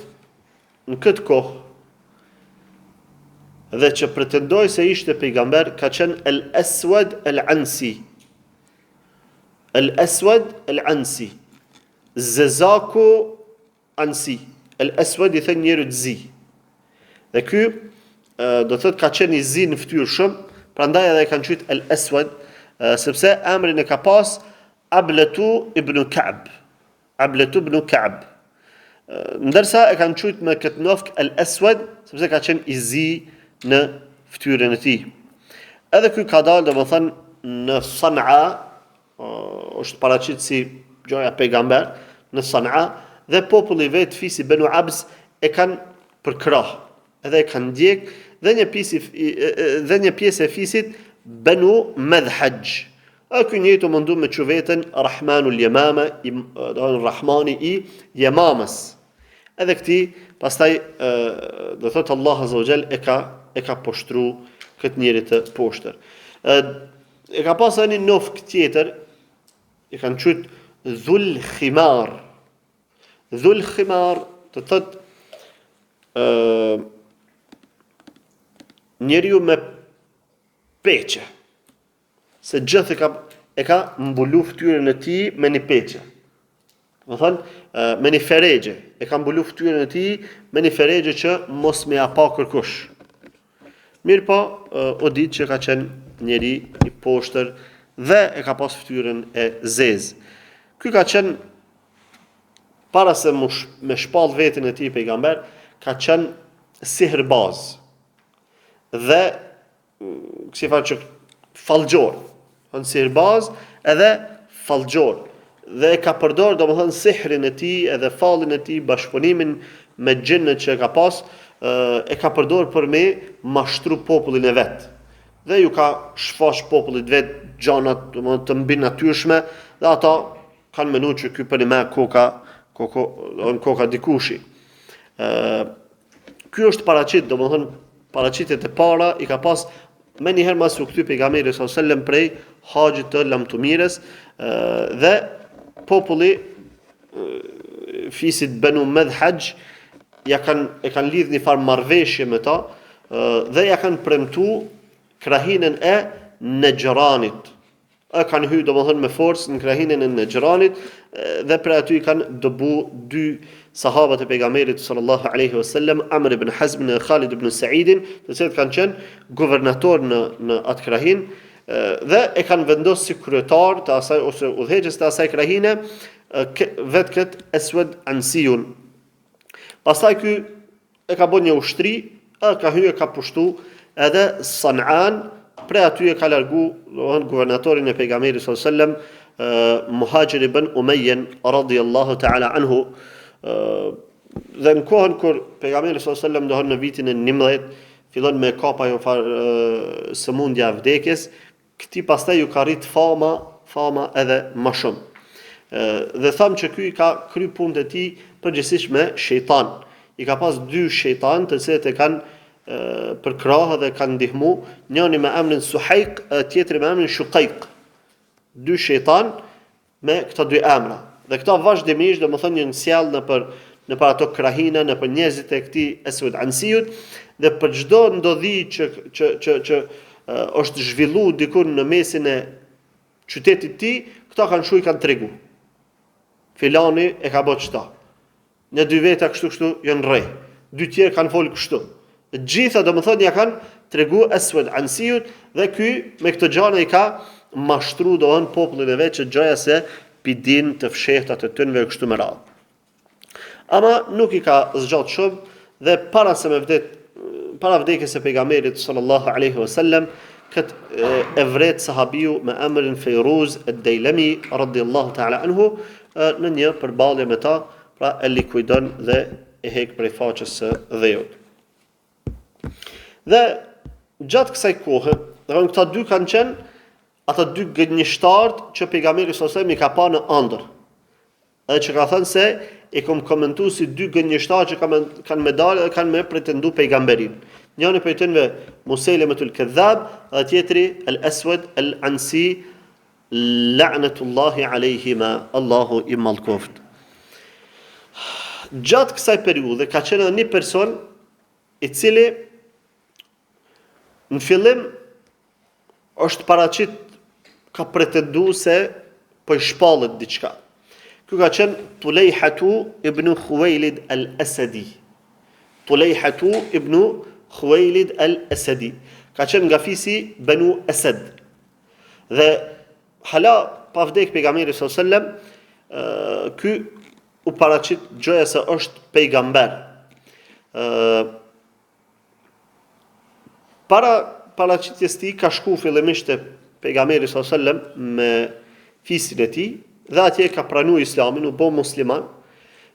në këtë kohë dhe që pretendoi se ishte pejgamber ka qenë Al-Aswad Al-Ansi. Al-Aswad Al-Ansi. Zezaku Ansi. Al-Aswad i thënë njeri të zi. Dhe ky do thotë ka qenë i zi në fytyrë shumë, prandaj edhe e kanë quajtur Al-Aswad, sepse emrin e ka pas Ablatu ibn Ka'b. Ablatu ibn Ka'b. Ndërsa e kanë quajtur me këtë nofk Al-Aswad, sepse ka qenë i zi në fytyrën e tij. Edhe ky ka dalë domethënë në San'a, është paraqit si gjoja pejgamber në San'a, dhe populli vetë fisi Banu Abs e kanë përkrah, edhe e kanë ndjek, dhe një pjesë e fisit Banu Madhhaj. Ky njëjtë u mundu me quvetën Rahmanul Yamama, Rahmani i Yamamës. Edhe këti, pastaj do thotë Allah azza wa jall e ka poshtru këtë njeri të poshtër. E ka pasur një nofk tjetër, e kanë quajtur Dhul Khimar. Dhul Khimar të thotë njeriu me peqe. Se gjithë e ka mbulu fytyrën e tij me një peqe. Do thonë me një feregje. E ka mbulu fytyrën e tij me një feregje që mos me ja pa kërkush. Mirë po, o ditë që ka qenë njeri i poshtër dhe e ka pas fytyrën e zezë. Ky ka qenë, para se me shpall vetin e tij pejgamber, ka qenë sihrbaz. Dhe si fa që fallxor. Sihrbaz edhe fallxor. Dhe e ka përdor domethënë sihrin e tij edhe fallin e tij, bashkëpunimin me xhinët që ka pas, e ka përdor për me mashtru popullin e vet. Dhe ju ka shfash popullit vet gjanat të mbi natyrshme, dhe ata kanë menuar që ky për me koka dikushi. Ky është paraqit, domethënë paraqitjet e para i ka pas me njëherë mas u kthy pejgamberi sallallahu alajhi wasallam prej haxhit të lamtumirës, dhe populli fisit Banu Madhhaj e kanë lidh një farë marrëveshje me ta, dhe ja kanë premtu krahinën e Nejranit. Kanë hyrë domethënë me forcë në krahinën e Nejranit, dhe për aty kanë dëbu dy sahabët e pejgamberit sallallahu alaihi wasallam, Amr ibn Hazm dhe Khalid ibn Sa'idin, të cilët kanë qenë guvernator në atë krahinë, dhe e kanë vendosur si kryetar të asaj ose udhëheqës të asaj krahine vetë këtë Aswad Ansiun. Pastaj ky e ka bën një ushtri, ka hyrë, ka pushtu edhe San'an, prej aty e ka largu guvernatorin e pejgamberit sallallahu alaihi wasallam, Muhajir ibn Umayyan radhiyallahu ta'ala anhu. Dhe në kohën kur pejgamberi sallallahu alaihi wasallam dohon në vitin e 11, fillon me kapa jo sëmundja e vdekjes, këti pastaj ju ka rrit fama edhe më shumë. Dhe thamë që ky ka kry punët e tij përgjithsisht me shejtan. I ka pas dy shejtan të cilët e kanë përkrahë dhe kanë ndihmu, njëri me emrin Suhaiq, tjetri me emrin Shuqaiq. Dy shejtan me këta dy emra. Dhe këta vazhdimisht domethënë janë sjell në për ato krahina, në për njerëzit e këtij Aswad Ansiut, dhe për çdo ndodhi që është zhvillu diku në mesin e qytetit të tij, këta kanë shuj kanë tregu. Filani e ka bërë çta. Në dy veta kështu janë rrej. Dy tjerë kanë folë kështu. Të gjitha domethënë ja kanë tregu Aswad Ansiut, dhe ky me këtë gjana i ka mashtru popullin e vet që gjoja se pidin të fshehta të tyre kështu me radhë. Ama nuk i ka zgjat shumë dhe para vdekjes së pejgamberit sallallahu alaihi wasallam e vret sahabiu me emrin Fejruz ad-Dejlemi radhiyallahu ta'ala anhu në një përballje me ta, pra e likuidon dhe e hek prej faqes së dheut. Dhe gjatë kësaj kohe, këta dy kanë qenë ata dy gënjeshtarët që pejgamberi sallallahu alaihi wasallam i ka pa në ëndër. Edhe që ka thënë se e kom komentu si dy gënjeshtarë që kanë medalë dhe kanë me pretendu pejgamberin. Njëri prej tyre Musejlematul Kadhab dhe tjetri Al-Aswad Al-Ansi la'natullahi alayhima, Allahu i mallkoft. Gjatë kësaj periudhe ka qenë edhe një person i cili në fillim është paraqit ka pretendu se po i shpallet diçka. Ky ka qenë Tulejhatu ibn Khuwailid al-Asadi. Tulejhatu ibn Khuwailid al-Asadi. Ka qenë nga fisi Banu Asad. Dhe hala pa vdek pejgamberi sallallahu alaihi wasallam, ky u paraqit gjoja se është pejgamber. Para paraqitjes tij ka shku fillimisht te pejgamberi sallallahu alaihi wasallam me fisin e tij dhe atje ka pranuar islamin, u bë musliman.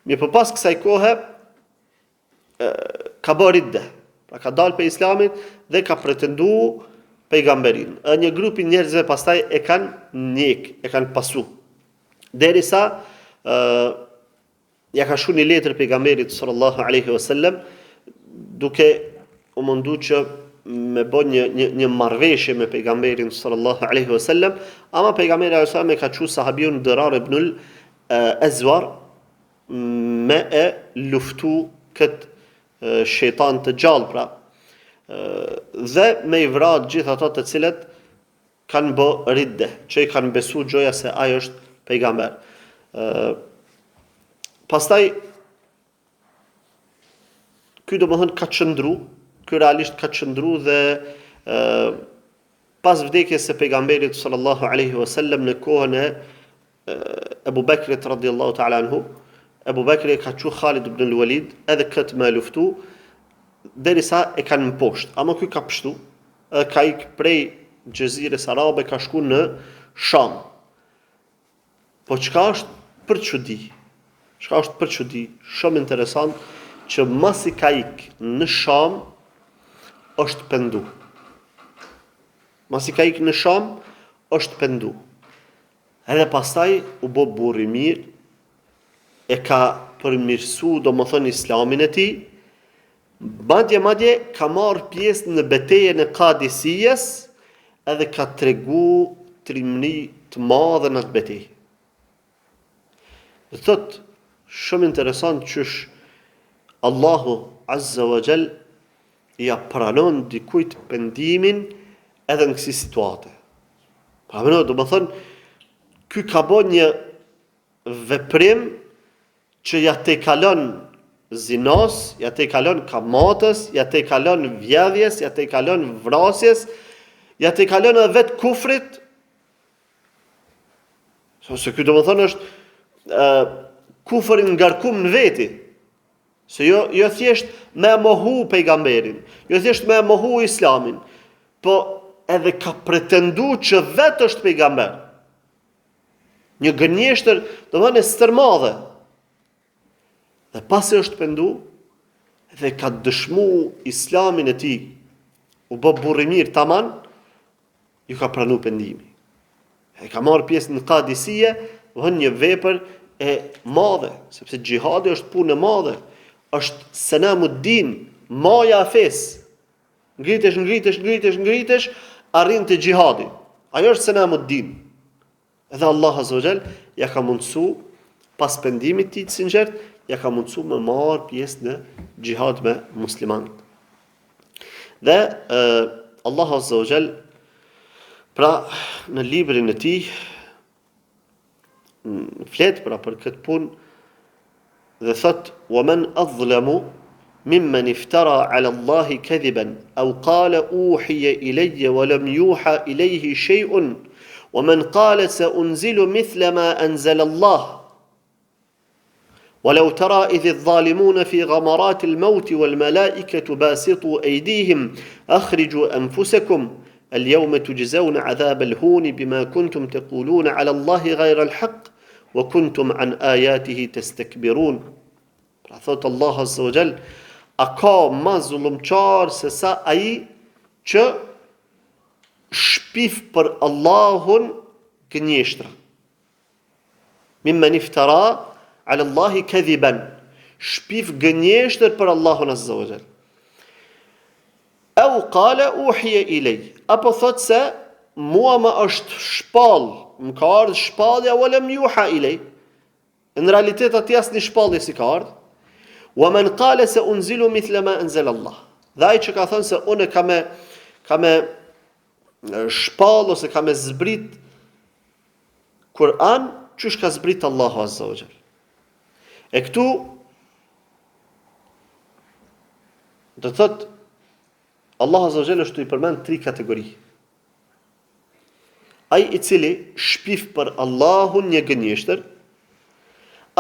Mirë, pas kësaj kohe ka bërë ridde. Pra ka dalë pe islamit dhe ka pretendu pejgamberin. Një grupi njerëzve pastaj e kanë njek, e kanë pasu. Derisa ja ka shku një letër pejgamberit sallallahu alaihi wasallam duke u mundu që me bën një marrëveshje me pejgamberin sallallahu alaihi wasallam, ama pejgamberi sallallahu alaihi wasallam e ka thënë sahabiun Dirar ibn al-Azwar me e luftu këtë shejtan të gjallë, pra, dhe me i vrarë gjithë ato të cilët kanë bë ridde, që i kanë besu gjoja se ai është pejgamber. Pastaj ky domethënë ka qëndru, ky realisht ka qëndru dhe pas vdekjes së pejgamberit sallallahu alaihi wasallam në kohën e Abu Bekrit radhiyallahu ta'ala anhu, Abu Bekri ka thënë Khalid ibn al-Walid edhe këtë më luftu derisa e kanë më poshtë. Ama ky ka pështu, ka ik prej Gjezires Arabe, ka shku në Sham. Po çka është për çudi? Çka është për çudi? Shumë interesant që masi ka ik në Sham është pendu. Masi ka ik në Sham është pendu. Edhe pastaj u bë burr i mirë, e ka përmirësu domethënë islamin e tij. Madje ka marrë pjesë në betejën e Qadisiyes edhe ka tregu trimëri të madhe në atë betejë. Dhe thot, shumë interesant qysh Allahu Azza wa Jall ja pranon dikujt pendimin edhe në kësi situate. Pranon, domethënë, ky ka bën një veprim që ja te kalon zinos, ja te kalon kamatës, ja te kalon vjedhjes, ja te kalon vrasjes, ja te kalon edhe vetë kufrit. Se ky domethënë është kufrin ngarkum në veti. Se jo thjesht me mohu pejgamberin, jo thjesht me mohu islamin, po edhe ka pretendu që vetë është pejgamber. Një gënjeshtër, domethënë stërmadhe. Dhe pasi është pendu, dhe ka dëshmu islamin e tij, u bë burr i mirë taman, ju ka pranu pendimi. E ka marrë pjesë në Qadisije, vën një vepër e madhe, sepse xhihadi është punë e madhe, është senamuddin, maja e fesë. Ngritesh, arrin te xhihadi. Ajo është senamuddin. Edhe Allah Azza wa Jall ja ka mundsu pas pendimit të tij të sinqert, ja ka mundsu me marr pjesë në xhihad me muslimanët. Dhe Allah Azza wa Jall pra në librin e tij flet pra për këtë punë dhe thot: "Wa man adhlamu mimman iftara 'ala Allahi kadhiban aw qala uhiya ilayya wa lam yuha ilayhi shay'un ومن قال سأنزل مثل ما أنزل الله ولو ترى إذ الظالمون في غمرات الموت والملائكة باسطوا أيديهم أخرجوا أنفسكم اليوم تجزون عذاب الهون بما كنتم تقولون على الله غير الحق وكنتم عن آياته تستكبرون. Pra thot Allah Azza wa Jall, a ka ma zullumqar se sa ai që shpif për Allahun gënjeshtra. Mimmen iftara ala Allahi kadhiban. Shpif gënjeshtër për Allahun Azza wa Jall. Au qala uhiya ilay. Apo thot se mua më është shpall, më ka ardhur shpallja wala yuha ilay. Në realitet aty asnjë shpallje si ka ardhur. Wa man qala sa unzilu mithla ma anzala Allah. Dhe ai që ka thënë se unë kam shpall ose kam zbrit Kur'an, çush ka zbrit Allahu Azza wa Jall. E këtu do thot Allah Azza wa Jall është i përmend 3 kategori. Ai i cili shpif për Allahun një gënjeshtër,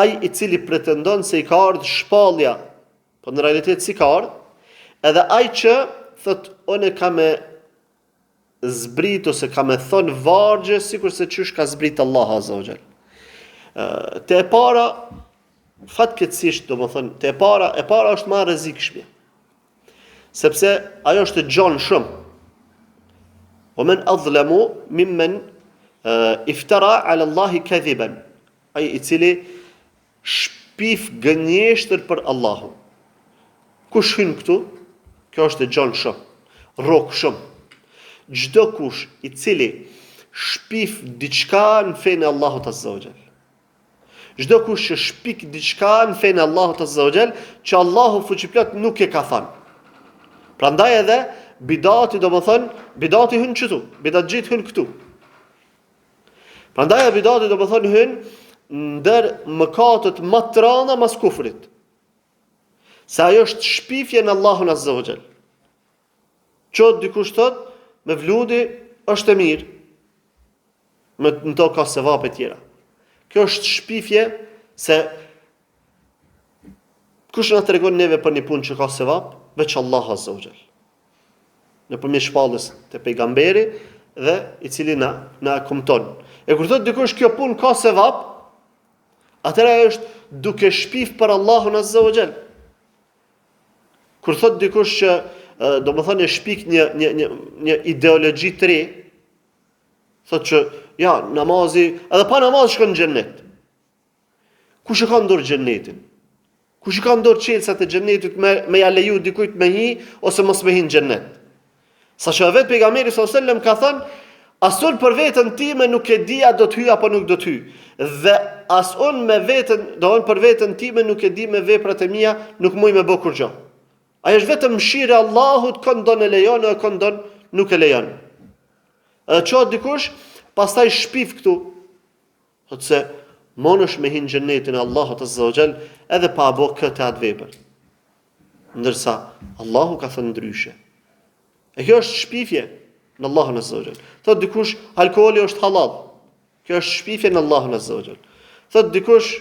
ai i cili pretendon se i ka ardhur shpallja, po në realitet si ka ardhur, edhe ai që thot unë kam zbrit ose kam thon vargje sikur se çysh ka zbrit Allahu Azza wa Jall. Te e para fatkeqësisht, domethënë, te e para është më e rrezikshme. Sepse ajo është gjon shumë. Wa man adlamu mimman iftara ala Allahi kadhiban. Ai i cili shpif gënjeshtër për Allahun. Kush hyn këtu? Kjo është gjon shumë, rrok shumë. Çdo kush i cili shpif diçka në fenë Allahut Azza wa Jall. Çdo kush që shpik diçka në fenë Allahut Azza wa Jall, që Allahu fuqiplot nuk e ka thënë. Prandaj edhe bidati, domethënë, bidati hyn këtu, bidatxhit hyn këtu. Prandaj bidati domethënë hyn ndër mëkatet më të rënda mas kufrit. Sa ajo është shpifje në Allahun Azza wa Jall. Çot dikush thot, me vludi është e mirë. Në to ka sevap e tjera. Kjo është shpifje se kush na tregon neve për një punë që ka sevap, veç Allah Azza wa Jall. Nëpërmjet shpallës te pejgamberi dhe i cili na kumton. E kur thot dikush kjo punë ka sevap, atëra është duke shpif për Allahun Azza wa Jall. Kur thot dikush që domethënë e shpik një ideologji të re, thot që ja, namazi, edhe pa namaz shkon në xhennet. Kush e ka ndor xhennetin? Kush i ka ndor çelësat e xhennetit me ja leju dikujt me hi ose mos me hi në xhennet? Saqë vetë pejgamberi sallallahu alajhi wasallam ka thënë, asun për veten time nuk e di a do të hyj apo nuk do të hyj. Dhe as unë me veten, domthon për veten time nuk e di me veprat e mia, nuk muj me bë kurrë. Ai është vetëm mëshira e Allahut, këndon e lejon e këndon nuk e lejon. Edhe çot dikush pastaj shpif këtu, thotë se monësh me hin xhennetin e Allahut Azza wa Jall edhe pa bë këtë atë vepër. Ndërsa Allahu ka thënë ndryshe. E kjo është shpifje në Allahun Azza wa Jall. Thotë dikush alkooli është halal. Kjo është shpifje në Allahun Azza wa Jall. Thotë dikush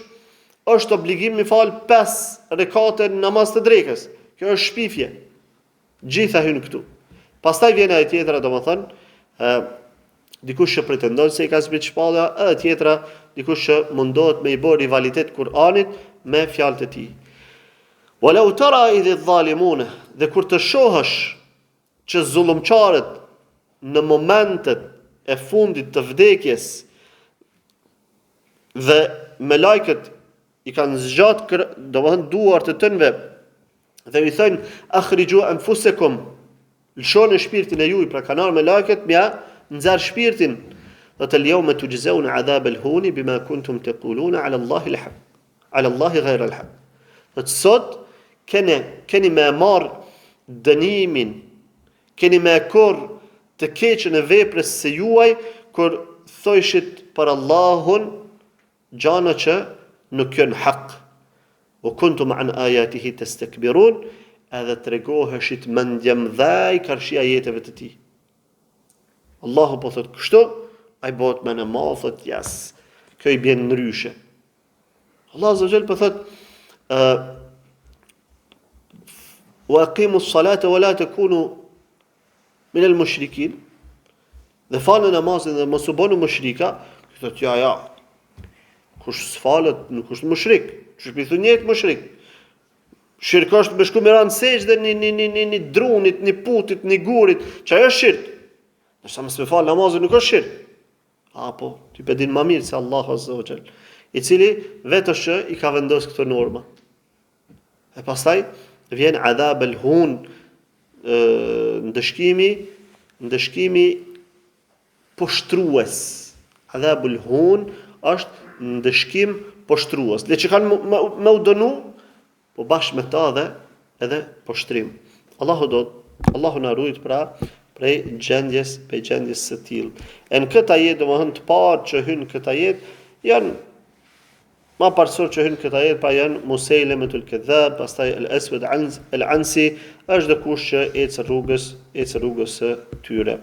është obligim mi fal 5 rekate në namaz të drekës. Kjo është shpifje. Gjitha hyn këtu. Pastaj vjen ai tjetra, domethënë, dikush që pretendon se i ka zbrit shpallja, edhe tjetra, dikush që mundohet me i bërë rivalitet Kur'anit me fjalët e tij. Walau tara idh adh-dhalimun, dhe kur të shohësh që zullumçarët në momentet e fundit të vdekjes dhe me lajket i kanë zgjat domethënë duart të tënve dhe i thënë akhriju anfusakum, lëshoni shpirtin e juaj, pra kanë ardhur me lajket mja nxjerr shpirtin. Dhe të yawma tujzauna adhab al-hun bima kuntum taquluna ala Allah al-haq, ala Allah ghayra al-haq. Dhe sot keni me marr dënimin, keni me korr të keqën e veprës së juaj kur thojshit për Allahun gjana që nuk janë hak. O kuntum an ayatihi tastakbirun, edhe tregoheshit mendje mdhaj karshi ajeteve të tij. Allahu po thot kështu, ai bëhet me namaz, thot yes, kjo i bjen ndryshe. Allah azza wa jall po thot wa aqimu s-salata wa la takunu min al-mushrikin. Dhe falë namazin dhe mos u bënu mushrika, thot ja, kush s'falet nuk është mushrik. Çu i thonë njëjtë mushrik. Shirk është me shku me ranë sejdë një drunit, një putit, një gurit, që ajo është shirk. Nëse mos me fal namazin nuk është shirk. Po, ti pe din më mirë se Allahu azza wa jall, i cili vetësh që i ka vendosur këto norma. E pastaj vjen adhab al-hun, ndëshkimi poshtrues. Adhab al-hun është ndëshkim poshtrues. Le që kanë me u dënu, po bashkë me ta edhe poshtrim. Allahu na ruajt prej gjendjes së tillë. Në këtë ajet domethënë të parë që hyn këtë ajet janë ma parsor që hyn këtë ajet pa janë Musejlemetul Kedhab, pastaj al-Aswad al-Ansi, është dhe kush që ecë rrugës së tyre.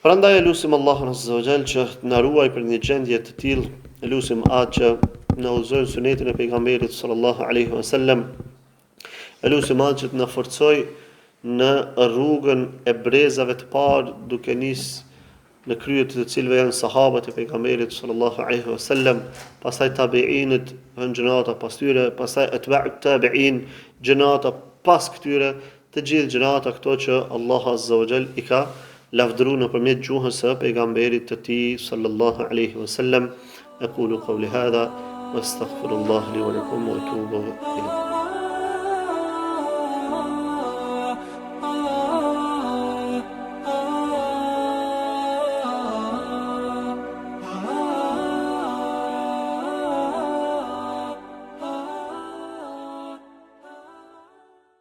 Prandaj lutim Allahun azza wa jall që na ruaj për një gjendje të tillë, lutim atë që na udhëzon sunetin e pejgamberit sallallahu alaihi wasallam. Lutim atë që të na forcoj në rrugën e brezave të parë, duke nis në krye të cilëve janë sahabët e pejgamberit sallallahu alaihi wasallam, pastaj tabiinët, gjenata pas tyre, pastaj atba'ut tabiin, gjenata pas këtyre, të gjithë gjenata këto që Allah azza wa jall i ka lavdëruar nëpërmjet gjuhës së pejgamberit të tij sallallahu alaihi wasallam. أقول قولي هذا وأستغفر الله لي ولكم وأتوب إليه.